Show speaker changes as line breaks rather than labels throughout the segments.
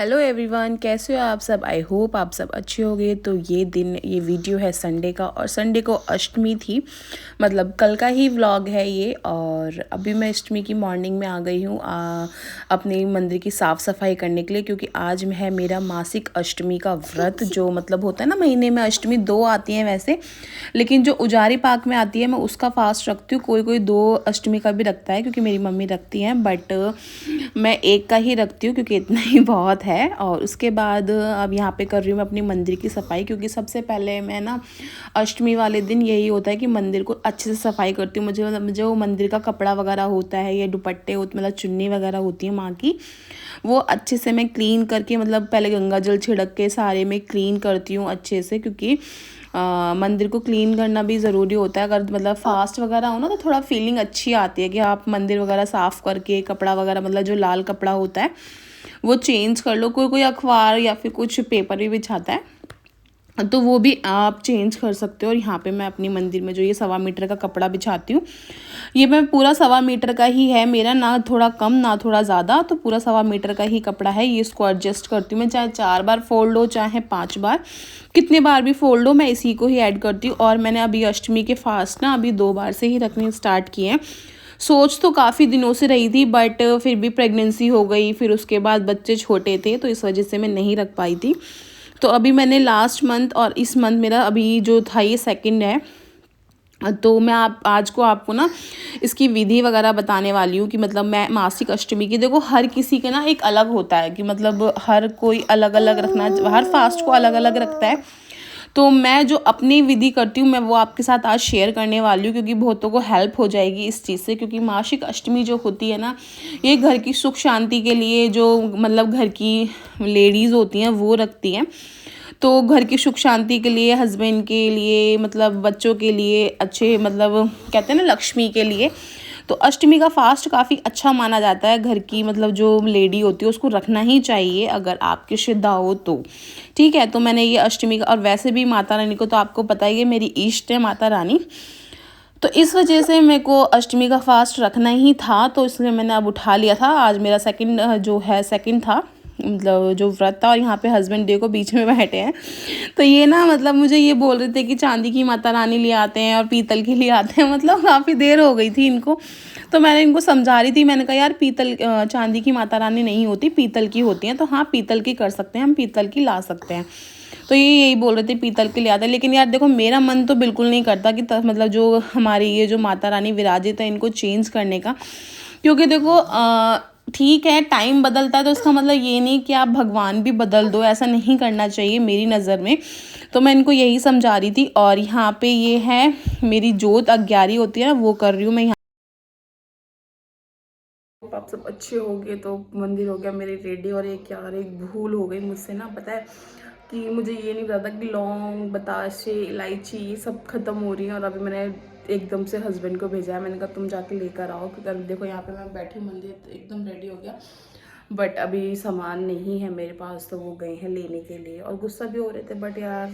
Hello everyone, कैसे हो आप सब। आई होप आप सब अच्छे होंगे। तो ये वीडियो है संडे का, और संडे को अष्टमी थी, मतलब कल का ही व्लॉग है ये। और अभी मैं अष्टमी की मॉर्निंग में आ गई हूँ अपने मंदिर की साफ़ सफाई करने के लिए, क्योंकि आज है मेरा मासिक अष्टमी का व्रत। जो मतलब होता है ना, महीने में अष्टमी 2 आती हैं वैसे, लेकिन जो उजारी पाक में आती है मैं उसका फास्ट रखती हूँ। कोई कोई 2 अष्टमी का भी रखता है, क्योंकि मेरी मम्मी रखती हैं, बट मैं एक का ही रखती हूँ क्योंकि इतना ही बहुत है। और उसके बाद अब यहाँ पे कर रही हूँ मैं अपनी मंदिर की सफाई, क्योंकि सबसे पहले मैं ना अष्टमी वाले दिन यही होता है कि मंदिर को अच्छे से सफाई करती हूँ। मुझे जो मंदिर का कपड़ा वगैरह होता है या दुपट्टे होते, मतलब चुन्नी वगैरह होती है माँ की, वो अच्छे से मैं क्लीन करके, मतलब पहले गंगा जल छिड़क के सारे में क्लीन करती हूँ अच्छे से, क्योंकि मंदिर को क्लीन करना भी ज़रूरी होता है। अगर मतलब फास्ट वगैरह हो ना, तो थोड़ा फीलिंग अच्छी आती है कि आप मंदिर वगैरह साफ़ करके कपड़ा वगैरह, मतलब जो लाल कपड़ा होता है वो चेंज कर लो। कोई कोई अखबार या फिर कुछ पेपर भी बिछाता है, तो वो भी आप चेंज कर सकते हो। और यहाँ पे मैं अपनी मंदिर में जो ये 1.25 मीटर का कपड़ा बिछाती हूँ, ये मैं पूरा 1.25 मीटर का ही है मेरा, ना थोड़ा कम ना थोड़ा ज़्यादा, तो पूरा 1.25 मीटर का ही कपड़ा है। ये इसको एडजस्ट करती हूँ मैं, चाहे 4 बार फोल्ड हो चाहे 5 बार, कितने बार भी फोल्ड हो, मैं इसी को ही ऐड करती हूँ। और मैंने अभी अष्टमी के फास्ट ना अभी 2 बार से ही रखने स्टार्ट किए हैं। सोच तो काफ़ी दिनों से रही थी, बट फिर भी प्रेगनेंसी हो गई, फिर उसके बाद बच्चे छोटे थे, तो इस वजह से मैं नहीं रख पाई थी। तो अभी मैंने लास्ट मंथ और इस मंथ मेरा अभी जो था ये सेकंड है। तो मैं आज को आपको ना इसकी विधि वगैरह बताने वाली हूँ कि मतलब मैं मासिक अष्टमी की, देखो हर किसी के ना एक अलग होता है कि मतलब हर कोई अलग अलग रखना, हर फास्ट को अलग अलग रखता है। तो मैं जो अपनी विधि करती हूँ मैं वो आपके साथ आज शेयर करने वाली हूँ, क्योंकि बहुतों को हेल्प हो जाएगी इस चीज़ से। क्योंकि मासिक अष्टमी जो होती है ना, ये घर की सुख शांति के लिए, जो मतलब घर की लेडीज़ होती हैं वो रखती हैं। तो घर की सुख शांति के लिए, हस्बैंड के लिए, मतलब बच्चों के लिए, अच्छे मतलब कहते हैं ना लक्ष्मी के लिए। तो अष्टमी का फास्ट काफ़ी अच्छा माना जाता है। घर की मतलब जो लेडी होती है उसको रखना ही चाहिए, अगर आपकी श्रद्धा हो तो। ठीक है, तो मैंने ये अष्टमी का, और वैसे भी माता रानी को तो आपको पता ही है मेरी इष्ट है माता रानी, तो इस वजह से मेरे को अष्टमी का फास्ट रखना ही था। तो इसलिए मैंने अब उठा लिया था। आज मेरा सेकंड था, मतलब जो व्रत था। और यहाँ पे हस्बैंड देखो बीच में बैठे हैं। तो ये ना मतलब मुझे ये बोल रहे थे कि चांदी की माता रानी ले आते हैं और पीतल की ले आते हैं, मतलब काफ़ी देर हो गई थी इनको। तो मैंने इनको समझा रही थी, मैंने कहा यार चांदी की माता रानी नहीं होती, पीतल की होती हैं। तो हाँ, पीतल की कर सकते हैं, हम पीतल की ला सकते हैं। तो ये यही बोल रहे थे पीतल के ले आते हैं। लेकिन यार देखो, मेरा मन तो बिल्कुल नहीं करता कि मतलब जो हमारी ये जो माता रानी विराजित है इनको चेंज करने का। क्योंकि देखो ठीक है, टाइम बदलता है, तो उसका मतलब ये नहीं कि आप भगवान भी बदल दो, ऐसा नहीं करना चाहिए मेरी नज़र में। तो मैं इनको यही समझा रही थी। और यहाँ पे ये है मेरी जोत अग्यारी होती है ना, वो कर रही हूँ मैं यहाँ। आप सब अच्छे हो गए, तो मंदिर हो गया मेरे रेडी। और एक यार एक भूल हो गई मुझसे ना, पता है कि मुझे ये नहीं पता था कि लौंग, बताशे, इलायची ये सब ख़त्म हो रही है। और अभी मैंने एकदम से हस्बैंड को भेजा है, मैंने कहा तुम जाके लेकर आओ, क्योंकि अभी देखो यहाँ पे मैं बैठी, मंदिर एकदम रेडी हो गया, बट अभी सामान नहीं है मेरे पास। तो वो गए हैं लेने के लिए, और गुस्सा भी हो रहे थे, बट यार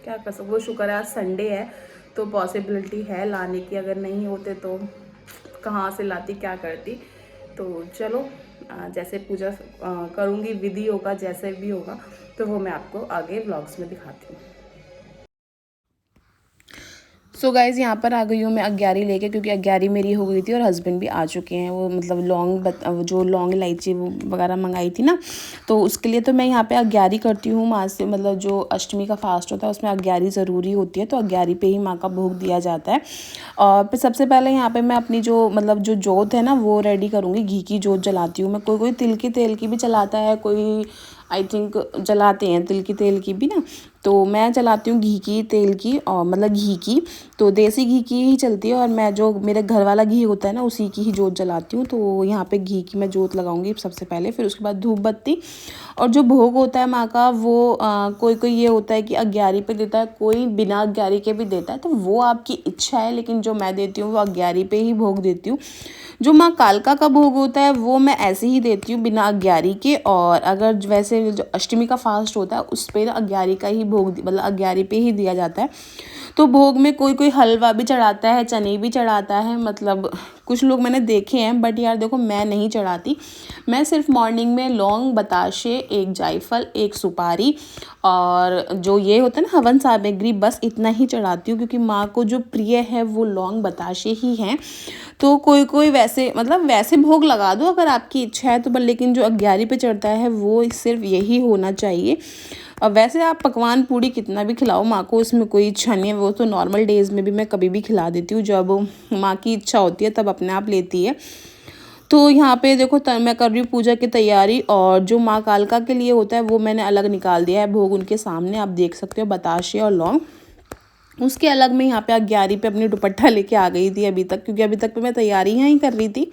क्या कर सकते। वो शुक्र है आज संडे है, तो पॉसिबिलिटी है लाने की। अगर नहीं होते तो कहाँ से लाती, क्या करती। तो चलो, जैसे पूजा करूँगी, विधि होगा जैसे भी होगा, तो वो मैं आपको आगे व्लॉग्स में दिखाती हूँ। सो गाइज़, यहाँ पर आ गई हूँ मैं अग्यारी लेके, क्योंकि अग्यारी मेरी हो गई थी और हस्बैंड भी आ चुके हैं। वो मतलब जो लौंग इलायची वगैरह मंगाई थी ना, तो उसके लिए तो मैं यहाँ पे अग्यारी करती हूँ माँ से। मतलब जो अष्टमी का फास्ट होता है उसमें अग्यारी ज़रूरी होती है, तो अग्यारी पे ही माँ का भोग दिया जाता है। और फिर सबसे पहले यहाँ पे मैं अपनी जो मतलब जो जोत है ना वो रेडी करूँगी। घी की जोत जलाती हूँ मैं। कोई कोई तिल के तेल की भी जलाता है, कोई आई थिंक जलाते हैं तिल की तेल की भी ना। तो मैं जलाती हूँ घी की तेल की, और मतलब घी की, तो देसी घी की ही चलती है। और मैं जो मेरे घर वाला घी होता है ना उसी की ही जोत जलाती हूँ। तो यहाँ पे घी की मैं जोत लगाऊंगी सबसे पहले, फिर उसके बाद धूप बत्ती। और जो भोग होता है माँ का, वो कोई कोई ये होता है कि अग्यारी पे देता है, कोई बिना अग्यारी के भी देता है, तो वो आपकी इच्छा है। लेकिन जो मैं देती हूँ वो अग्यारी पे ही भोग देती हूँ। जो माँ कालका का भोग होता है वो मैं ऐसे ही देती हूँ बिना अग्यारी के। और अगर वैसे जो अष्टमी का फास्ट होता है उस पर अग्यारी का ही भोग, मतलब अग्यारी पे ही दिया जाता है। तो भोग में कोई कोई हलवा भी चढ़ाता है, चने भी चढ़ाता है, मतलब कुछ लोग मैंने देखे हैं, बट यार देखो मैं नहीं चढ़ाती। मैं सिर्फ मॉर्निंग में लौंग, बताशे, एक जायफल, एक सुपारी और जो ये होता है ना हवन सामग्री, बस इतना ही चढ़ाती हूँ, क्योंकि माँ को जो प्रिय है वो लौंग बताशे ही हैं। तो कोई कोई वैसे मतलब वैसे भोग लगा दो अगर आपकी इच्छा है तो, पर लेकिन जो 11 पे चढ़ता है वो सिर्फ यही होना चाहिए। अब वैसे आप पकवान पूड़ी कितना भी खिलाओ माँ को, उसमें कोई इच्छा नहीं है, वो तो नॉर्मल डेज़ में भी मैं कभी भी खिला देती हूँ, जब माँ की इच्छा होती है तब अपने आप लेती है। तो यहाँ पे देखो मैं कर रही हूँ पूजा की तैयारी, और जो माँ कालका के लिए होता है वो मैंने अलग निकाल दिया है भोग उनके सामने, आप देख सकते हो, बताशे और लौंग। उसके अलग मैं यहाँ पे 11 पे अपनी दुपट्टा लेके आ गई थी अभी तक, क्योंकि अभी तक तो मैं तैयारियाँ ही कर रही थी।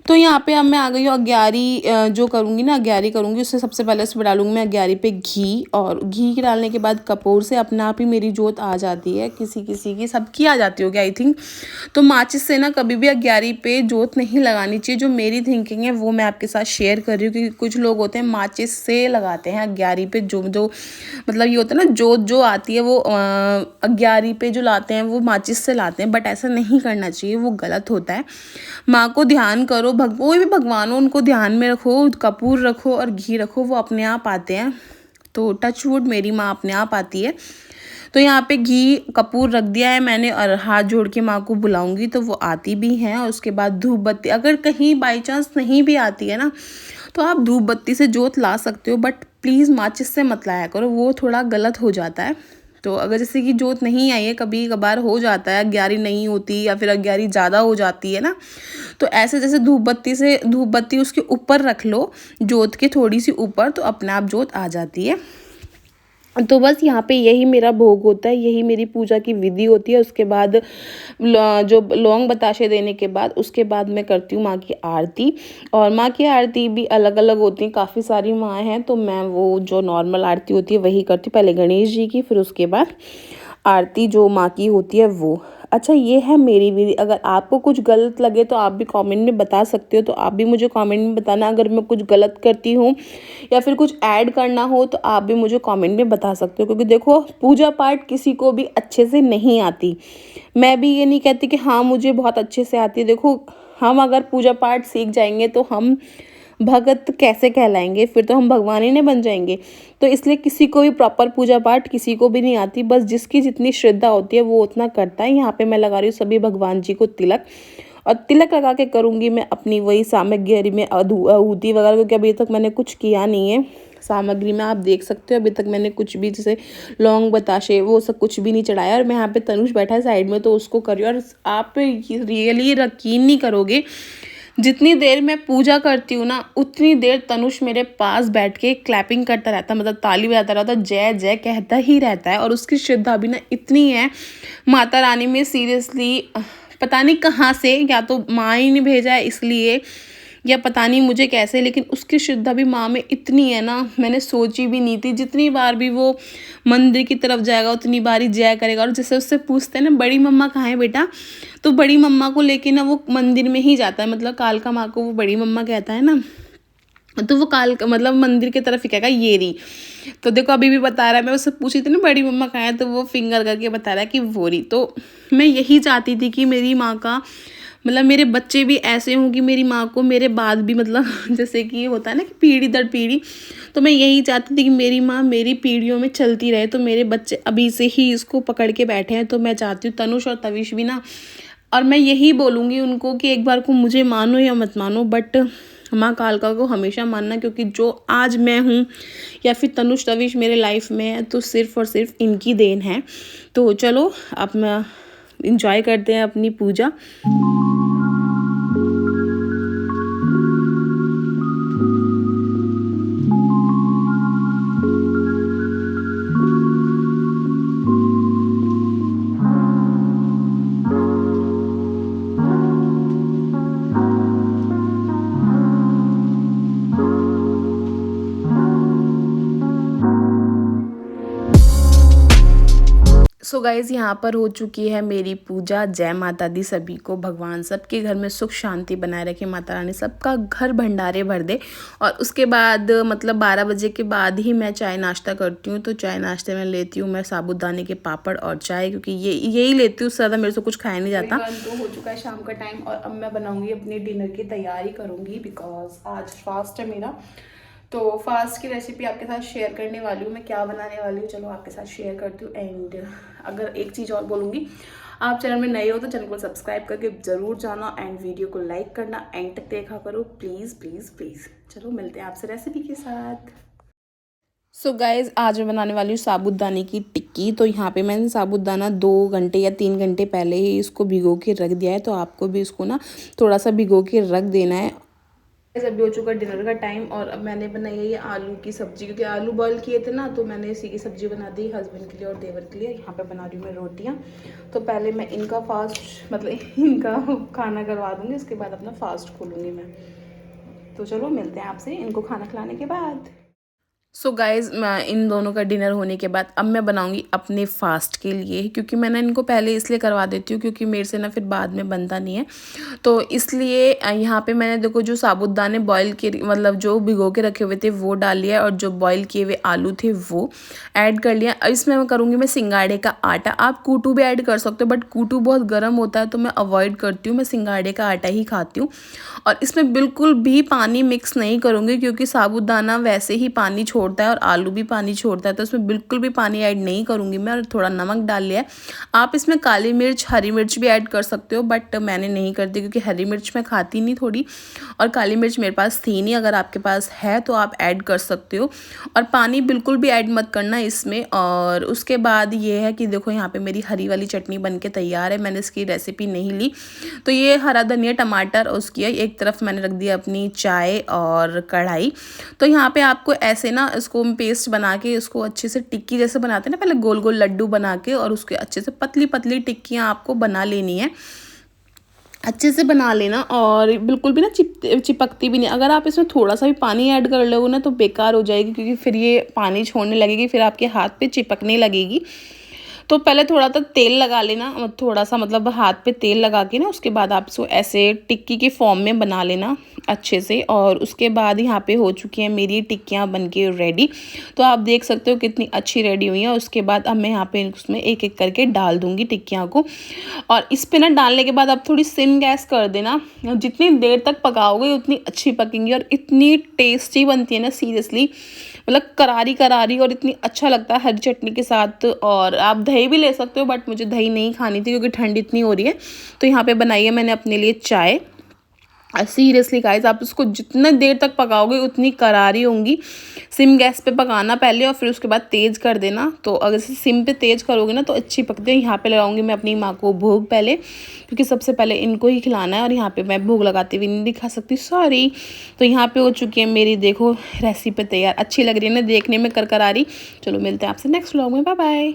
तो यहाँ पे अब मैं आ गई हूँ 11 जो करूँगी ना, 11 करूँगी, उससे सबसे पहले उसमें डालूँगी मैं 11 पे घी, और घी के डालने के बाद कपूर से अपने आप ही मेरी जोत आ जाती है। किसी किसी की, सबकी आ जाती होगी आई थिंक। तो माचिस से ना कभी भी 11 पे जोत नहीं लगानी चाहिए, जो मेरी थिंकिंग है वो मैं आपके साथ शेयर कर रही हूँ, क्योंकि कुछ लोग होते हैं माचिस से लगाते हैं 11 पे, जो जो मतलब ये होता है ना जोत जो आती है वो 11 पे जो लाते हैं वो माचिस से लाते हैं, बट ऐसा नहीं करना चाहिए, वो गलत होता है। माँ को ध्यान करो, कोई भी भगवान हो उनको ध्यान में रखो, कपूर रखो और घी रखो, वो अपने आप आते हैं। तो टच वुड मेरी माँ अपने आप आती है। तो यहाँ पे घी कपूर रख दिया है मैंने, और हाथ जोड़ के माँ को बुलाऊंगी तो वो आती भी हैं। और उसके बाद धूप बत्ती, अगर कहीं बाई चांस नहीं भी आती है ना, तो आप धूप बत्ती से जोत ला सकते हो, बट प्लीज़ माचिस से मत लाया करो, वो थोड़ा गलत हो जाता है। तो अगर जैसे कि जोत नहीं आई है, कभी कभार हो जाता है 11 नहीं होती या फिर 11 ज़्यादा हो जाती है ना, तो ऐसे जैसे धूप बत्ती उसके ऊपर रख लो, जोत के थोड़ी सी ऊपर, तो अपने आप जोत आ जाती है। तो बस यहाँ पे यही मेरा भोग होता है, यही मेरी पूजा की विधि होती है। उसके बाद जो लौंग बताशे देने के बाद उसके बाद मैं करती हूँ माँ की आरती, और माँ की आरती भी अलग अलग होती है, काफ़ी सारी माँ हैं, तो मैं वो जो नॉर्मल आरती होती है वही करती हूँ, पहले गणेश जी की, फिर उसके बाद आरती जो माँ की होती है वो। अच्छा, ये है मेरी विधि। अगर आपको कुछ गलत लगे तो आप भी कमेंट में बता सकते हो, तो आप भी मुझे कमेंट में बताना अगर मैं कुछ गलत करती हूँ या फिर कुछ ऐड करना हो, तो आप भी मुझे कमेंट में बता सकते हो। क्योंकि देखो पूजा पाठ किसी को भी अच्छे से नहीं आती, मैं भी ये नहीं कहती कि हाँ मुझे बहुत अच्छे से आती है। देखो हम अगर पूजा पाठ सीख जाएंगे तो हम भगत कैसे कहलाएंगे, फिर तो हम भगवान ही नहीं बन जाएंगे। तो इसलिए किसी को भी प्रॉपर पूजा पाठ किसी को भी नहीं आती, बस जिसकी जितनी श्रद्धा होती है वो उतना करता है। यहाँ पे मैं लगा रही हूँ सभी भगवान जी को तिलक, और तिलक लगा के करूँगी मैं अपनी वही सामग्री में आहुति वगैरह, क्योंकि अभी तक मैंने कुछ किया नहीं है सामग्री में। आप देख सकते हो अभी तक मैंने कुछ भी, जैसे लौंग बताशे वो सब कुछ भी नहीं चढ़ाया। और मैं यहाँ पे तनुष बैठा है साइड में, तो उसको कर रही हूँ। और आप रियली यकीन नहीं करोगे, जितनी देर मैं पूजा करती हूँ ना, उतनी देर तनुष मेरे पास बैठ के क्लैपिंग करता रहता है, मतलब ताली बजाता रहता है, जय जय कहता ही रहता है। और उसकी श्रद्धा भी ना इतनी है माता रानी में, सीरियसली पता नहीं कहाँ से, या तो माँ ही ने भेजा है इसलिए, या पता नहीं मुझे कैसे, लेकिन उसकी श्रद्धा भी माँ में इतनी है ना, मैंने सोची भी नहीं थी। जितनी बार भी वो मंदिर की तरफ जाएगा उतनी बार ही जय करेगा। और जैसे उससे पूछते हैं ना बड़ी मम्मा कहाँ है बेटा, तो बड़ी मम्मा को लेके ना वो मंदिर में ही जाता है, मतलब कालका माँ को वो बड़ी मम्मा कहता है ना, तो वो मतलब मंदिर की तरफ ही कहेगा ये रही। तो देखो अभी भी बता रहा है, मैं उससे पूछी थी ना बड़ी मम्मा कहाँ है, तो वो फिंगर करके बता रहा है कि वो रही। तो मैं यही चाहती थी कि मेरी माँ का मतलब मेरे बच्चे भी ऐसे हों कि मेरी माँ को मेरे बाद भी, मतलब जैसे कि होता है ना कि पीढ़ी दर पीढ़ी, तो मैं यही चाहती थी कि मेरी माँ मेरी पीढ़ियों में चलती रहे। तो मेरे बच्चे अभी से ही इसको पकड़ के बैठे हैं, तो मैं चाहती हूँ तनुष और तविश भी ना, और मैं यही बोलूँगी उनको कि एक बार को मुझे मानो या मत मानो, बट माँ कालका को हमेशा मानना, क्योंकि जो आज मैं हूँ या फिर तनुष तविश मेरे लाइफ में है, तो सिर्फ़ और सिर्फ इनकी देन है। तो चलो अब मैं इंजॉय करते हैं अपनी पूजा। सो गाइज़ यहाँ पर हो चुकी है मेरी पूजा। जय माता दी सभी को। भगवान सबके घर में सुख शांति बनाए रखे, माता रानी सबका घर भंडारे भर दे। और उसके बाद मतलब 12 बजे के बाद ही मैं चाय नाश्ता करती हूँ। तो चाय नाश्ते में लेती हूँ मैं साबूदाने के पापड़ और चाय, क्योंकि यही लेती हूँ, उससे ज़्यादा मेरे से कुछ खाया नहीं जाता। तो हो चुका है शाम का टाइम और अब मैं बनाऊँगी अपने डिनर की तैयारी करूँगी, बिकॉज आज फास्ट है मेरा। तो फास्ट की रेसिपी आपके साथ शेयर करने वाली हूँ। मैं क्या बनाने वाली हूँ चलो आपके साथ शेयर करती हूँ। एंड अगर एक चीज़ और बोलूँगी, आप चैनल में नए हो तो चैनल को सब्सक्राइब करके ज़रूर जाना एंड वीडियो को लाइक करना, एंड तक देखा करो प्लीज़ प्लीज़ प्लीज़। चलो मिलते हैं आपसे रेसिपी के साथ। सो गाइज़ आज मैं बनाने वाली हूँ साबूदाने की टिक्की। तो यहाँ पे मैंने साबूदाना 2 घंटे या 3 घंटे पहले ही इसको भिगो के रख दिया है। तो आपको भी इसको ना थोड़ा सा भिगो के रख देना है। अभी हो चुका डिनर का टाइम और अब मैंने बनाई है ये आलू की सब्ज़ी, क्योंकि आलू बॉईल किए थे ना, तो मैंने इसी की सब्ज़ी बना दी हस्बैंड के लिए और देवर के लिए। यहाँ पे बना रही हूँ मैं रोटियाँ। तो पहले मैं इनका फास्ट मतलब इनका खाना करवा दूँगी, उसके बाद अपना फास्ट खोलूँगी मैं। तो चलो मिलते हैं आपसे इनको खाना खिलाने के बाद। सो गाइज़ मैं इन दोनों का डिनर होने के बाद अब मैं बनाऊंगी अपने फास्ट के लिए, क्योंकि मैंने इनको पहले इसलिए करवा देती हूँ क्योंकि मेरे से ना फिर बाद में बनता नहीं है। तो इसलिए यहाँ पे मैंने देखो जो साबूदाने बॉईल के मतलब जो भिगो के रखे हुए थे वो डाल लिया, और जो बॉईल किए हुए आलू थे वो ऐड कर लिया। इसमें मैं करूँगी मैं सिंगाड़े का आटा। आप कूटू भी ऐड कर सकते हो, बट कूटू बहुत गर्म होता है तो मैं अवॉइड करती हूँ, मैं सिंगाड़े का आटा ही खाती हूँ। और इसमें बिल्कुल भी पानी मिक्स नहीं करूँगी, क्योंकि साबूदाना वैसे ही पानी छोड़ता है और आलू भी पानी छोड़ता है, तो इसमें बिल्कुल भी पानी ऐड नहीं करूँगी मैं। और थोड़ा नमक डाल लिया है। आप इसमें काली मिर्च हरी मिर्च भी ऐड कर सकते हो, बट मैंने नहीं करती क्योंकि हरी मिर्च मैं खाती नहीं थोड़ी, और काली मिर्च मेरे पास थी नहीं। अगर आपके पास है तो आप ऐड कर सकते हो, और पानी बिल्कुल भी ऐड मत करना इसमें। और उसके बाद ये है कि देखो यहाँ पे मेरी हरी वाली चटनी बन के तैयार है। मैंने इसकी रेसिपी नहीं ली। तो ये हरा धनिया टमाटर उसकी है, एक तरफ मैंने रख दिया अपनी चाय और कढ़ाई। तो यहाँ पे आपको ऐसे ना इसको पेस्ट बना के इसको अच्छे से टिक्की जैसे बनाते हैं ना, पहले गोल गोल लड्डू बना के, और उसके अच्छे से पतली पतली टिक्कियाँ आपको बना लेनी है, अच्छे से बना लेना। और बिल्कुल भी ना चिपकती भी नहीं। अगर आप इसमें थोड़ा सा भी पानी ऐड कर लोगे ना तो बेकार हो जाएगी, क्योंकि फिर ये पानी छोड़ने लगेगी, फिर आपके हाथ पे चिपकने लगेगी। तो पहले थोड़ा सा तेल लगा लेना, थोड़ा सा मतलब हाथ पे तेल लगा के ना, उसके बाद आप इसको ऐसे टिक्की के फॉर्म में बना लेना अच्छे से। और उसके बाद यहाँ पे हो चुकी हैं मेरी टिक्कियाँ बनके रेडी। तो आप देख सकते हो कितनी अच्छी रेडी हुई है। उसके बाद अब मैं यहाँ पे उसमें एक एक करके डाल दूँगी टिक्कियाँ को। और इस पे ना डालने के बाद आप थोड़ी सिम गैस कर देना। जितनी देर तक पकाओगे उतनी अच्छी पकेंगी, और इतनी टेस्टी बनती है ना सीरियसली, मतलब करारी करारी, और इतनी अच्छा लगता है हरी चटनी के साथ। और आप दही भी ले सकते हो, बट मुझे दही नहीं खानी थी क्योंकि ठंड इतनी हो रही है। तो यहाँ पे बनाई है मैंने अपने लिए चाय। सीरियसली गाइस आप इसको जितने देर तक पकाओगे उतनी करारी होंगी। सिम गैस पे पकाना पहले, और फिर उसके बाद तेज़ कर देना। तो अगर सिम पे तेज़ करोगे ना तो अच्छी पकती है। यहाँ पे लगाऊंगी मैं अपनी माँ को भोग पहले, क्योंकि सबसे पहले इनको ही खिलाना है, और यहाँ पे मैं भोग लगाते हुए नहीं दिखा सकती, सॉरी। तो यहाँ पे हो चुकी है मेरी देखो रेसिपी तैयार। अच्छी लग रही है ना देखने में, करकरारी। चलो मिलते हैं आपसे नेक्स्ट व्लॉग में, बाय बाय।